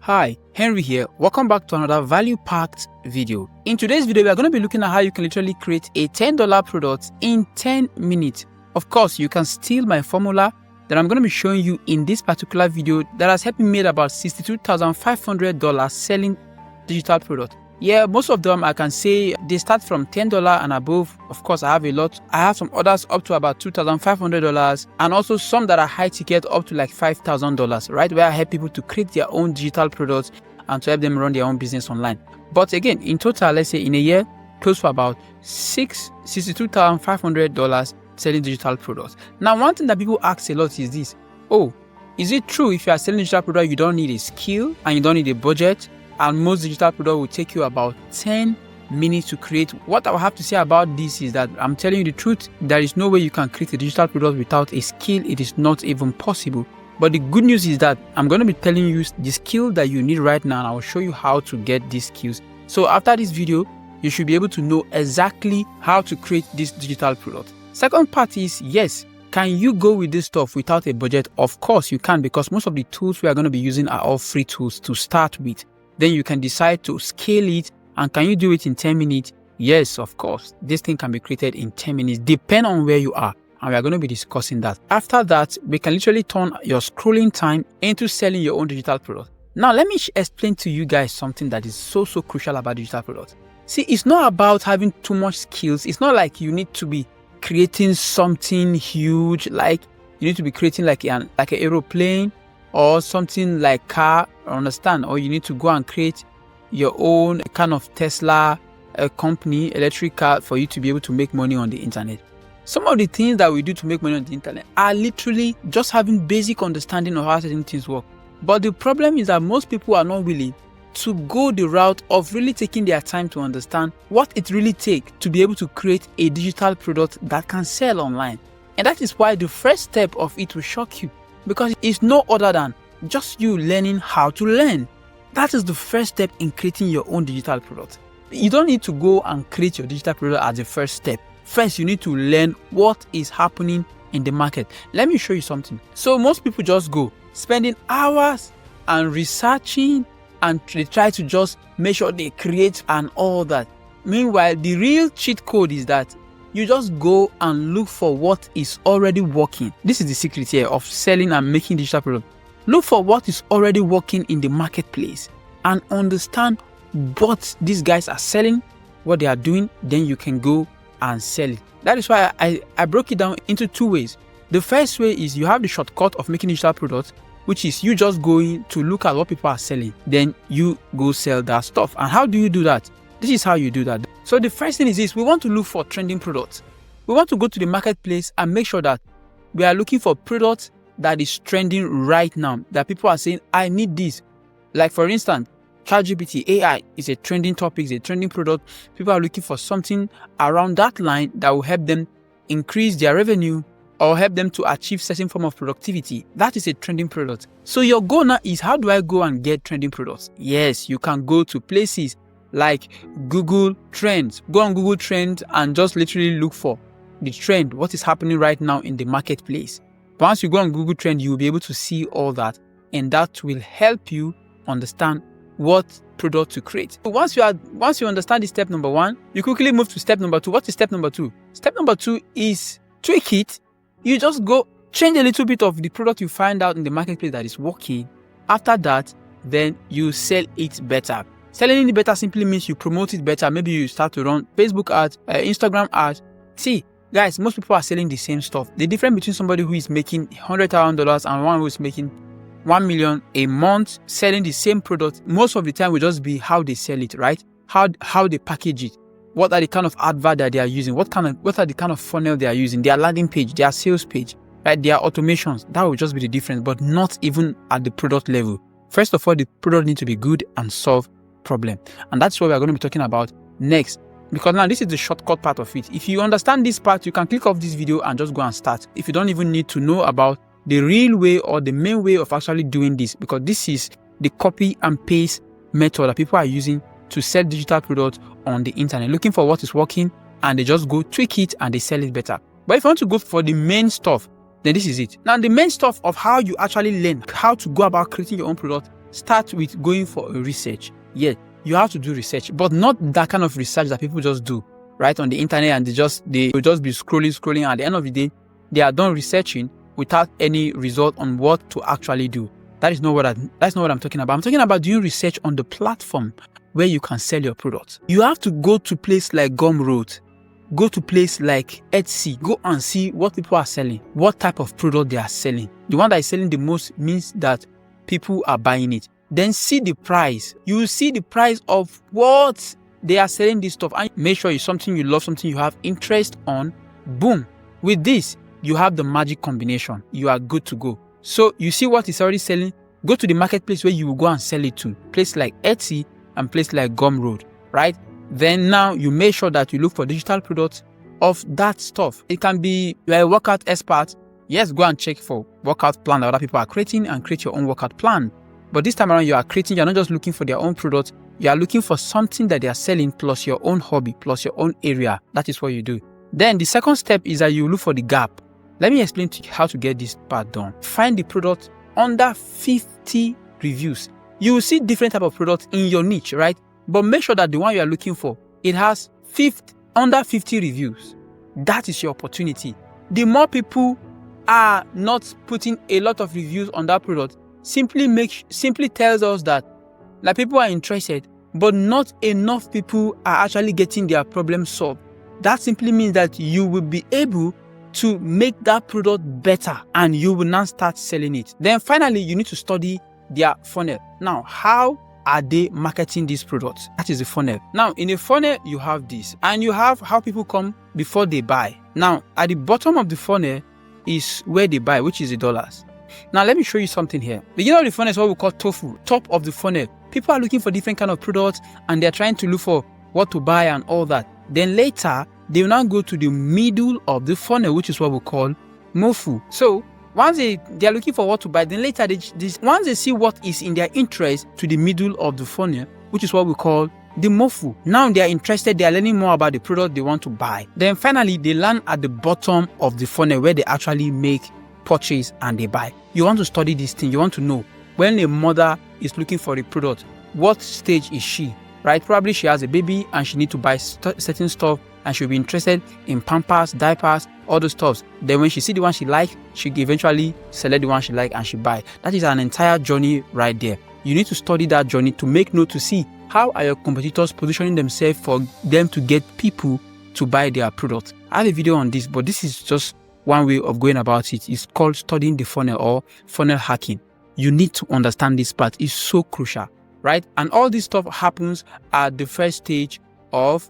Hi, Henry here. Welcome back to another value-packed video. In today's video, we are going to be looking at how you can literally create a $10 product in 10 minutes. Of course, you can steal my formula that I'm going to be showing you in this particular video that has helped me make about $62,500 selling digital product. Yeah, most of them I can say they start from $10 and above. Of course, I have a lot. I have some others up to about $2,500 and also some that are high ticket up to like $5,000, right? Where I help people to create their own digital products and to help them run their own business online. But again, in total, let's say in a year, close to about $62,500 selling digital products. Now, one thing that people ask a lot is this: oh, is it true if you are selling digital product, you don't need a skill and you don't need a budget? And most digital product will take you about 10 minutes to create. What I will have to say about this is that I'm telling you the truth. There is no way you can create a digital product without a skill. It is not even possible. But the good news is that I'm going to be telling you the skill that you need right now, and I will show you how to get these skills. So after this video, you should be able to know exactly how to create this digital product. Second part is, yes, can you go with this stuff without a budget? Of course you can, because most of the tools we are going to be using are all free tools to start with. Then you can decide to scale it. And can you do it in 10 minutes? Yes, of course. This thing can be created in 10 minutes, depending on where you are. And we are going to be discussing that. After that, we can literally turn your scrolling time into selling your own digital product. Now, let me explain to you guys something that is so crucial about digital products. See, it's not about having too much skills. It's not like you need to be creating something huge, like you need to be creating like an aeroplane or something like car, understand? Or you need to go and create your own kind of Tesla company, electric car, for you to be able to make money on the internet. Some of the things that we do to make money on the internet are literally just having basic understanding of how certain things work. But the problem is that most people are not willing to go the route of really taking their time to understand what it really takes to be able to create a digital product that can sell online. And that is why the first step of it will shock you, because it's no other than just you learning how to learn. That is the first step in creating your own digital product. You don't need to go and create your digital product as the first step. First, you need to learn what is happening in the market. Let me show you something. So most people just go spending hours and researching, and they try to just make sure they create and all that. Meanwhile, the real cheat code is that you just go and look for what is already working. This is the secret here of selling and making digital products. Look for what is already working in the marketplace and understand what these guys are selling, what they are doing. Then you can go and sell it. That is why I broke it down into two ways. The first way is you have the shortcut of making digital products, which is you just going to look at what people are selling. Then you go sell that stuff. And how do you do that? This is how you do that. So the first thing is this: we want to look for trending products. We want to go to the marketplace and make sure that we are looking for products that is trending right now, that people are saying, I need this. Like for instance, ChatGPT AI is a trending topic, is a trending product. People are looking for something around that line that will help them increase their revenue or help them to achieve certain form of productivity. That is a trending product. So your goal now is, how do I go and get trending products? Yes, you can go to places like Google Trends. Go on Google Trends and just literally look for the trend, what is happening right now in the marketplace. Once you go on Google Trends, you will be able to see all that, and that will help you understand what product to create. So once you understand the step number one, you quickly move to step number two. What is step number two? Step number two is tweak it. You just go change a little bit of the product you find out in the marketplace that is working. After that, then you sell it better. Selling it better simply means you promote it better. Maybe you start to run Facebook ads, Instagram ads. See, guys, most people are selling the same stuff. The difference between somebody who is making $100,000 and one who is making $1 million a month selling the same product, most of the time will just be how they sell it, right? How they package it. What are the kind of advert that they are using? What are the kind of funnel they are using? Their landing page, their sales page, right? Their automations. That will just be the difference, but not even at the product level. First of all, the product needs to be good and solve problem. And that's what we are going to be talking about next. Because now this is the shortcut part of it. If you understand this part, you can click off this video and just go and start. If you don't even need to know about the real way or the main way of actually doing this, because this is the copy and paste method that people are using to sell digital products on the internet, looking for what is working, and they just go tweak it and they sell it better. But if you want to go for the main stuff, then this is it. Now, the main stuff of how you actually learn how to go about creating your own product start with going for a research. Yeah, you have to do research, but not that kind of research that people just do right on the internet and they will just be scrolling. At the end of the day, they are done researching without any result on what to actually do. That's not what I'm talking about. I'm talking about doing research on the platform where you can sell your products. You have to go to place like Gumroad, go to place like Etsy, go and see what people are selling, what type of product they are selling. The one that is selling the most means that people are buying it. Then see the price. You will see the price of what they are selling this stuff and make sure it's something you love, something you have interest on. Boom. With this, you have the magic combination. You are good to go. So you see what is already selling, go to the marketplace where you will go and sell it to. Place like Etsy and place like Gumroad, right? Then now you make sure that you look for digital products of that stuff. It can be a workout expert. Yes, go and check for workout plan that other people are creating and create your own workout plan. But this time around, you're not just looking for their own products. You are looking for something that they are selling plus your own hobby, plus your own area. That is what you do. Then the second step is that you look for the gap. Let me explain to you how to get this part done. Find the product under 50 reviews. You will see different type of products in your niche, right? But make sure that the one you are looking for, it has under 50 reviews. That is your opportunity. The more people are not putting a lot of reviews on that product, simply tells us that people are interested, but not enough people are actually getting their problem solved. That simply means that you will be able to make that product better and you will now start selling it. Then finally, you need to study their funnel. Now, how are they marketing these products? That is the funnel. Now, in a funnel, you have this and you have how people come before they buy. Now, at the bottom of the funnel is where they buy, which is the dollars. Now, let me show you something here. Beginning of the funnel is what we call TOFU, top of the funnel. People are looking for different kind of products and they're trying to look for what to buy and all that. Then later, they will now go to the middle of the funnel, which is what we call MOFU. So once they are looking for what to buy, then later, once they see what is in their interest to the middle of the funnel, which is what we call the MOFU. Now they are interested, they are learning more about the product they want to buy. Then finally, they land at the bottom of the funnel where they actually make purchase and they buy. You want to study this thing. You want to know when a mother is looking for a product, what stage is she, right? Probably she has a baby and she needs to buy certain stuff and she'll be interested in Pampers, diapers, all those stuff. Then when she see the one she like, she eventually select the one she like and she buy. That is an entire journey right there. You need to study that journey to make note to see how are your competitors positioning themselves for them to get people to buy their product. I have a video on this, but this is just one way of going about it. It's called studying the funnel or funnel hacking. You need to understand this part. It's so crucial, right? And all this stuff happens at the first stage of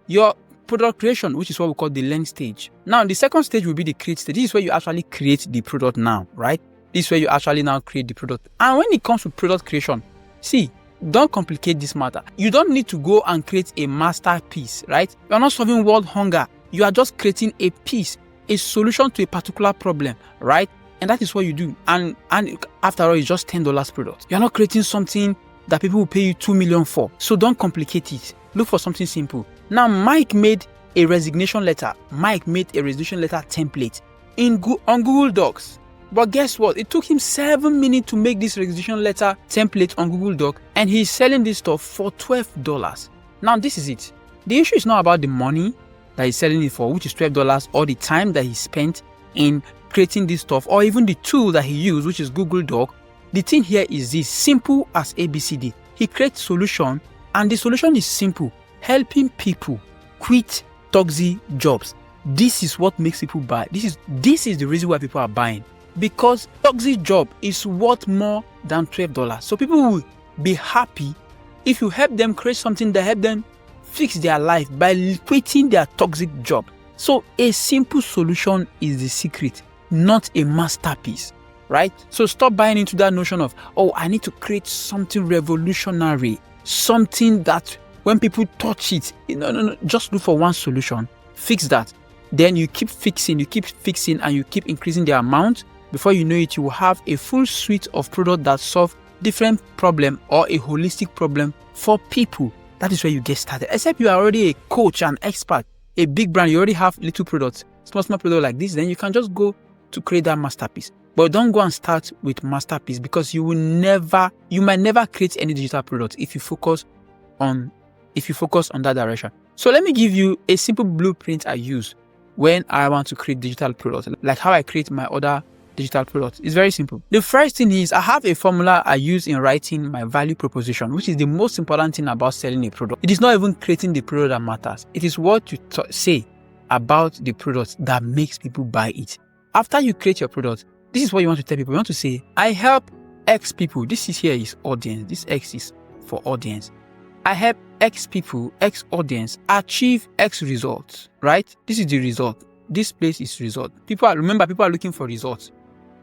your product creation, which is what we call the learn stage. Now, the second stage will be the create stage. This is where you actually create the product now, right? This is where you actually now create the product. And when it comes to product creation, see, don't complicate this matter. You don't need to go and create a masterpiece, right? You're not solving world hunger. You are just creating a piece, a solution to a particular problem, right? And that is what you do. And after all, it's just $10 product. You're not creating something that people will pay you $2 million for. So don't complicate it. Look for something simple. Now, Mike made a resignation letter. Mike made a resignation letter template on Google Docs. But guess what? It took him 7 minutes to make this resignation letter template on Google Doc, and he's selling this stuff for $12. Now, this is it. The issue is not about the money that he's selling it for, which is $12, or the time that he spent in creating this stuff, or even the tool that he used, which is Google Doc. The thing here is this: simple as ABCD. He creates solution, and the solution is simple: helping people quit toxic jobs. This is what makes people buy. This is the reason why people are buying. Because toxic job is worth more than $12. So people will be happy if you help them create something that help them fix their life by quitting their toxic job. So a simple solution is the secret, not a masterpiece, right? So stop buying into that notion of, oh, I need to create something revolutionary, something that when people touch it, no. Just look for one solution, fix that. Then you keep fixing, and you keep increasing the amount. Before you know it, you will have a full suite of products that solve different problem or a holistic problem for people. That is where you get started. Except you are already a coach, an expert, a big brand, you already have little products, small product like this, then you can just go to create that masterpiece. But don't go and start with masterpiece, because you might never create any digital product if you focus on that direction. So let me give you a simple blueprint I use when I want to create digital products, like how I create my other digital products. It's very simple. The first thing is I have a formula I use in writing my value proposition, which is the most important thing about selling a product. It is not even creating the product that matters. It is what you say about the product that makes people buy it. After you create your product, this is what you want to tell people. You want to say, I help X people. This is here is audience. This X is for audience. I help X people, X audience achieve X results, right? This is the result. This place is result. People are looking for results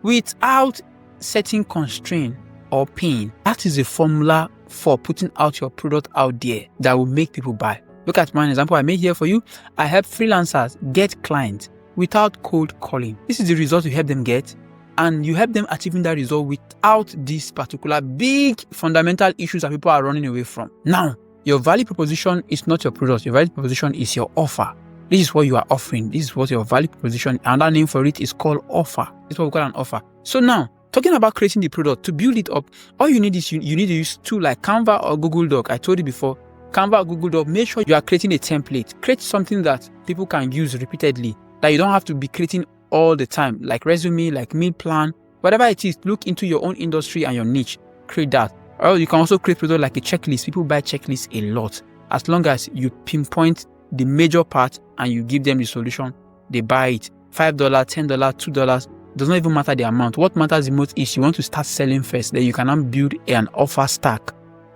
without setting constraint or pain. That is a formula for putting out your product out there that will make people buy. Look at one example I made here for you. I help freelancers get clients without cold calling. This is the result you help them get, and you help them achieving that result without these particular big fundamental issues that people are running away from. Now, your value proposition is not your product. Your value proposition is your offer. This is what you are offering. This is what your value proposition, another name for it is called offer. This is what we call an offer. So now, talking about creating the product, to build it up, all you need is you need to use tools like Canva or Google Doc. I told you before, Canva or Google Doc, make sure you are creating a template. Create something that people can use repeatedly, that you don't have to be creating all the time, like resume, like meal plan, whatever it is. Look into your own industry and your niche. Create that. Or you can also create product like a checklist. People buy checklists a lot. As long as you pinpoint the major part and you give them the solution, they buy it. $5, $10, $2, does not even matter the amount. What matters the most is you want to start selling first. Then you can now build an offer stack.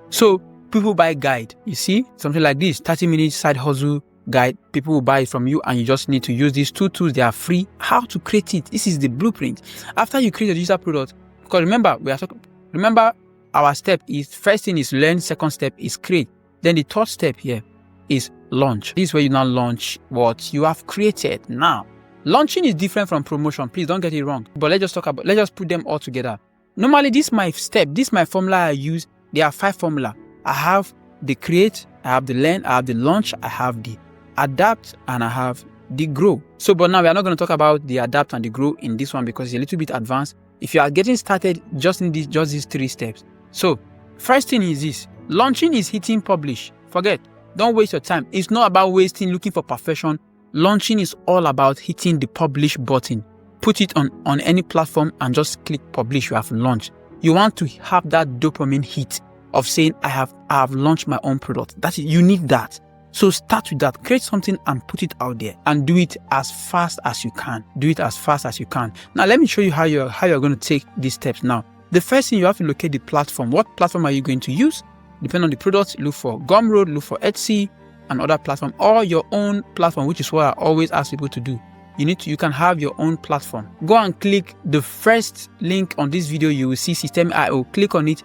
So people buy guide. You see, something like this, 30-minute side hustle guide. People will buy it from you, and you just need to use these two tools. They are free. How to create it? This is the blueprint. After you create a digital product, because remember our step is, first thing is learn, second step is create. Then the third step here is launch. This is where you now launch what you have created. Now, launching is different from promotion. Please don't get it wrong. But let's just put them all together. Normally, this is my formula I use. There are 5 formulas. I have the create, I have the learn, I have the launch, I have the adapt, and I have the grow. So, but now we are not going to talk about the adapt and the grow in this one because it's a little bit advanced. If you are getting started, just these 3 steps. So, first thing is this. Launching is hitting publish. Forget. Don't waste your time. It's not about looking for perfection. Launching is all about hitting the publish button. Put it on any platform and just click publish. You have launched. You want to have that dopamine hit of saying, I have launched my own product. You need that. So start with that. Create something and put it out there, and do it as fast as you can. Do it as fast as you can. Now, let me show you how you're going to take these steps now. The first thing, you have to locate the platform. What platform are you going to use? Depending on the product, look for Gumroad, look for Etsy, and other platform, or your own platform, which is what I always ask people to do. You can have your own platform. Go and click the first link on this video. You will see Systeme.io. Click on it.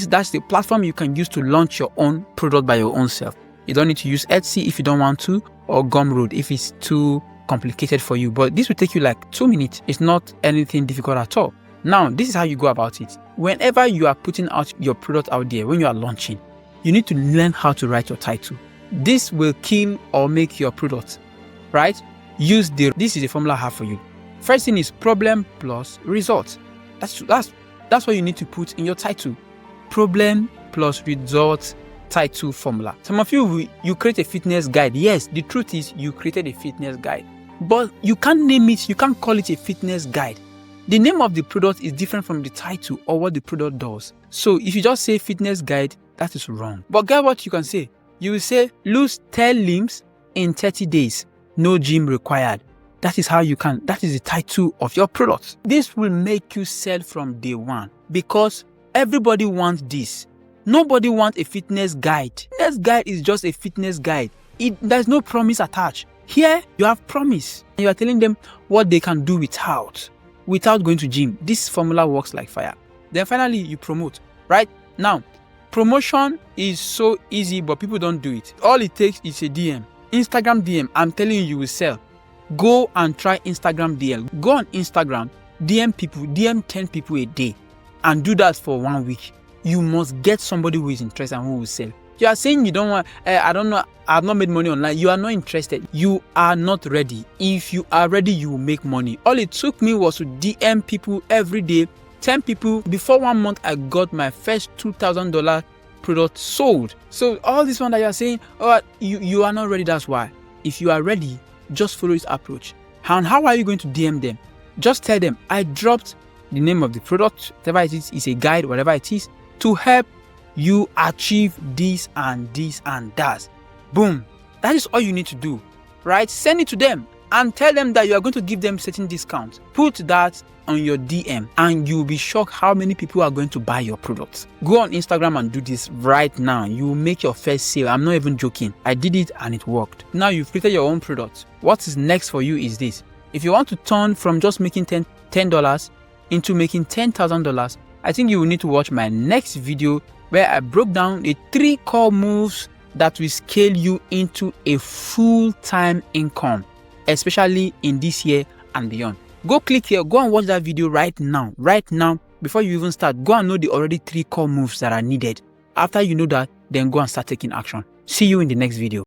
That's the platform you can use to launch your own product by your own self. You don't need to use Etsy if you don't want to, or Gumroad if it's too complicated for you. But this will take you like 2 minutes. It's not anything difficult at all. Now, this is how you go about it. Whenever you are putting out your product out there, when you are launching, you need to learn how to write your title. This will kill or make your product, right? This is the formula I have for you. First thing is problem plus result. That's what you need to put in your title. Problem plus result title formula. Some of you create a fitness guide. Yes, the truth is you created a fitness guide, but you can't name it. You can't call it a fitness guide. The name of the product is different from the title or what the product does. So if you just say fitness guide, that is wrong. But guess what you can say? You will say lose 10 limbs in 30 days. No gym required. That is the title of your product. This will make you sell from day one because everybody wants this. Nobody wants a fitness guide. Fitness guide is just a fitness guide. There's no promise attached. Here, you have promise. You are telling them what they can do without going to gym. This formula works like fire. Then finally, you promote, right? Now, promotion is so easy, but people don't do it. All it takes is a DM. Instagram DM, I'm telling you will sell. Go and try Instagram DM. Go on Instagram, DM 10 people a day, and do that for 1 week. You must get somebody who is interested and who will sell. You are saying you don't want, I don't know, I've not made money online. You are not interested. You are not ready. If you are ready, you will make money. All it took me was to DM people every day, 10 people. Before 1 month, I got my first $2,000 product sold. So all this one that you are saying, oh, you are not ready, that's why. If you are ready, just follow this approach. And how are you going to DM them? Just tell them, I dropped the name of the product, whatever it is a guide, whatever it is, to help you achieve this and this and that. Boom. That is all you need to do, right? Send it to them and tell them that you are going to give them certain discounts. Put that on your DM and you'll be shocked how many people are going to buy your products. Go on Instagram and do this right now. You will make your first sale. I'm not even joking. I did it and it worked. Now you've created your own product. What is next for you is this. If you want to turn from just making $10 into making $10,000, I think you will need to watch my next video where I broke down the 3 core moves that will scale you into a full-time income, especially in this year and beyond. Go click here, go and watch that video right now, before you even start. Go and know the already 3 core moves that are needed. After you know that, then go and start taking action. See you in the next video.